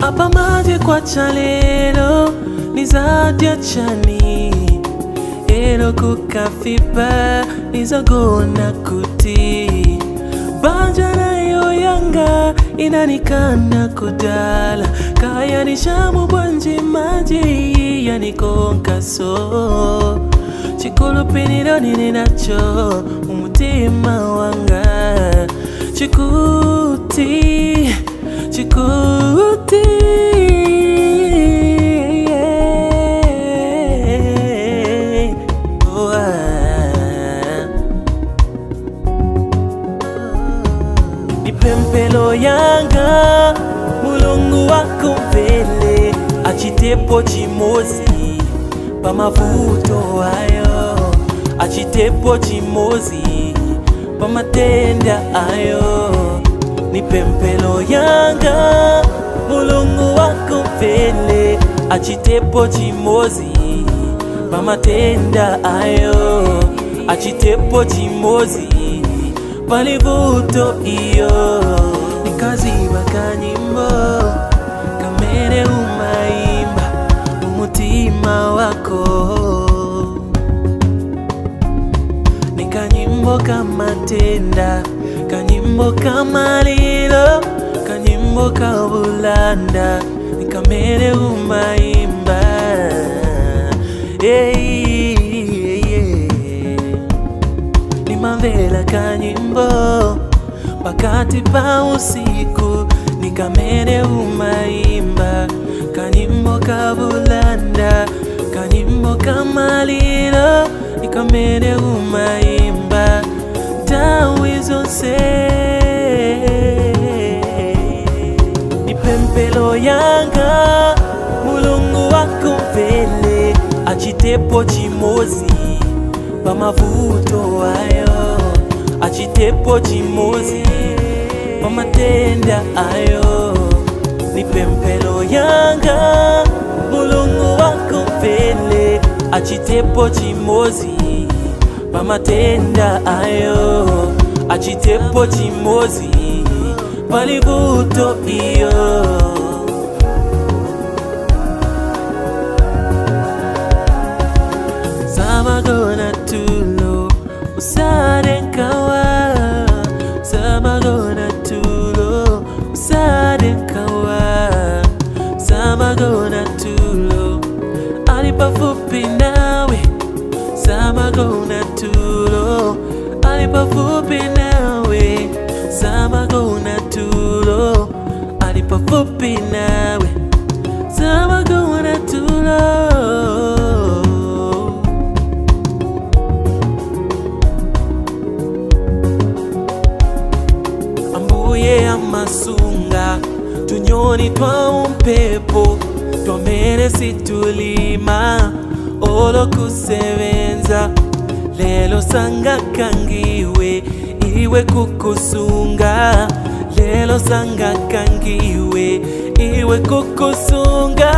Apa maji kwa chalelo nizadia chani elo kukafipa nizagona kuti banjana yo yanga inanikana kudala kaya nishamu bwanji maji yanikonka so chikulu piniro ninacho umutima wanga chikuti Nipempelo yanga mulungu wako mbele achitepo chimozi pa mavuto ayo achitepo chimozi pa matenda ayo Nipempelo yanga mulungu wako mbele achitepo chimozi pa matenda ayo achitepo chimozi palivuto iyo nikaziba kanyimbo kamere umaimba umutima wako nikanyimbo kamatenda kanyimbo kamalilo kanyimbo kabulanda nikamere umaimba Nimavela kanyimbo pakati pa usiku nikamere umaimba kanyimbo kabulanda kanyimbo kamalilo nikamere umaimba tawizonse Nipempelo yanga mulungu wako mbele achitepo chimozi pa mavuto ayo achitepo chimozi pa matenda ayo Nipempelo yanga mulungu wako mbele achitepo chimozi pa matenda ayo achitepo chimozi palivuto iyo Samagona tulo usare kawa Samagona tulo usare kawa Samagona tulo alipafupi nawe Samagona tulo alipafupi nawe Samagona tulo alipafupi nawe Samagona tulo Amasunga tunyoni twa umpepo twamere situlima olo kusevenza lelo sanga kangiwe iwe kukusunga lelo sanga kangiwe iwe kukusunga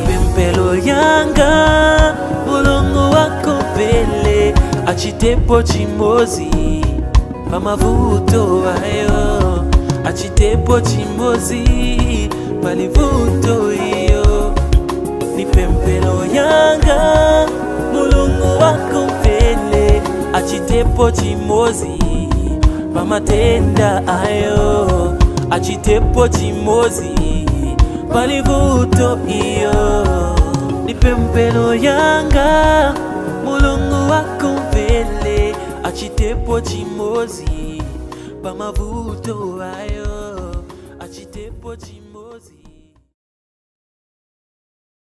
Pempelo yanga mulungu wako mbele achitepo chimozi pa mavuto ayo achitepo chimozi palivuto iyo Nipempelo yanga mulungu wako mbele achitepo chimozi pa matenda ayo achitepo chimozi palivuto iyo Nipempelo yanga mulungu wako mbele achitepo chimozi pa mavuto ayo